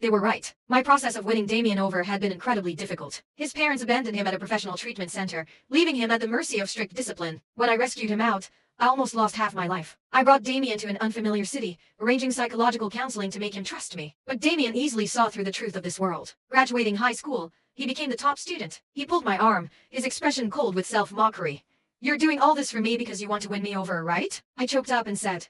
They were right. My process of winning Damien over had been incredibly difficult. His parents abandoned him at a professional treatment center, leaving him at the mercy of strict discipline. When I rescued him out, I almost lost half my life. I brought Damien to an unfamiliar city, arranging psychological counseling to make him trust me. But Damien easily saw through the truth of this world. Graduating high school, he became the top student. He pulled my arm, his expression cold with self-mockery. "You're doing all this for me because you want to win me over, right?" I choked up and said,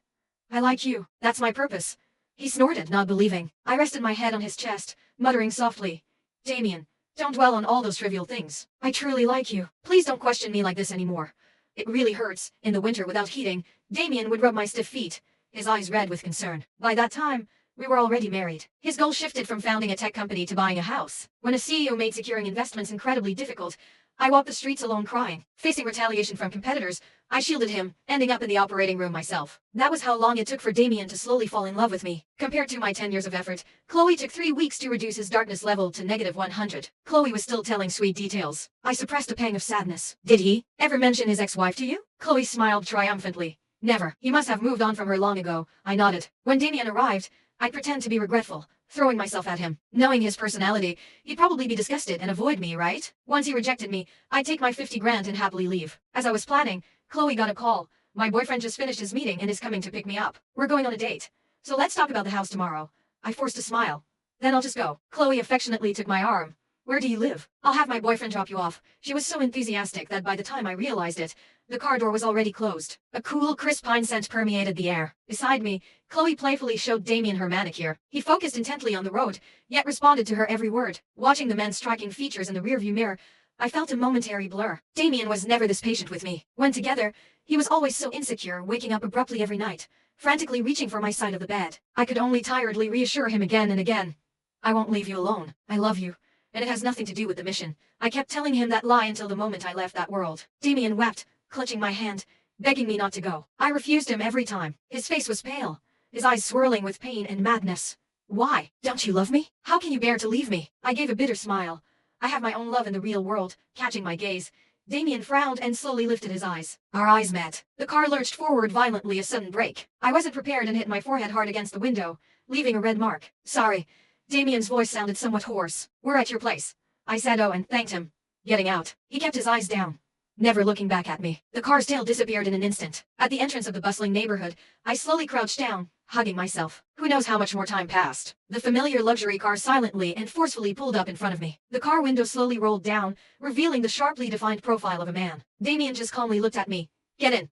"I like you. That's my purpose." He snorted, not believing. I rested my head on his chest, muttering softly, "Damien, don't dwell on all those trivial things. I truly like you. Please don't question me like this anymore. It really hurts." In the winter without heating, Damien would rub my stiff feet, his eyes red with concern. By that time, we were already married. His goal shifted from founding a tech company to buying a house. When a CEO made securing investments incredibly difficult, I walked the streets alone crying. Facing retaliation from competitors, I shielded him, ending up in the operating room myself. That was how long it took for Damien to slowly fall in love with me. Compared to my 10 years of effort, Chloe took 3 weeks to reduce his darkness level to -100. Chloe was still telling sweet details. I suppressed a pang of sadness. "Did he ever mention his ex-wife to you?" Chloe smiled triumphantly. "Never. He must have moved on from her long ago." I nodded. When Damien arrived, I'd pretend to be regretful, throwing myself at him. Knowing his personality, he'd probably be disgusted and avoid me, right? Once he rejected me, I'd take my 50 grand and happily leave. As I was planning, Chloe got a call. "My boyfriend just finished his meeting and is coming to pick me up. We're going on a date. So let's talk about the house tomorrow." I forced a smile. "Then I'll just go." Chloe affectionately took my arm. "Where do you live?" "I'll have my boyfriend drop you off." She was so enthusiastic that by the time I realized it, the car door was already closed. A cool, crisp pine scent permeated the air. Beside me, Chloe playfully showed Damien her manicure. He focused intently on the road, yet responded to her every word. Watching the man's striking features in the rearview mirror, I felt a momentary blur. Damien was never this patient with me. When together, he was always so insecure, waking up abruptly every night, frantically reaching for my side of the bed. I could only tiredly reassure him again and again. "I won't leave you alone. I love you. And it has nothing to do with the mission." I kept telling him that lie until the moment I left that world. Damien wept, clutching my hand, begging me not to go. I refused him every time. His face was pale, his eyes swirling with pain and madness. "Why? Don't you love me? How can you bear to leave me?" I gave a bitter smile. "I have my own love in the real world." Catching my gaze, Damien frowned and slowly lifted his eyes. Our eyes met. The car lurched forward violently, a sudden brake. I wasn't prepared and hit my forehead hard against the window, leaving a red mark. "Sorry." Damien's voice sounded somewhat hoarse. "We're at your place." I said and thanked him. Getting out, he kept his eyes down, never looking back at me. The car's tail disappeared in an instant. At the entrance of the bustling neighborhood, I slowly crouched down, hugging myself. Who knows how much more time passed? The familiar luxury car silently and forcefully pulled up in front of me. The car window slowly rolled down, revealing the sharply defined profile of a man. Damien just calmly looked at me. "Get in."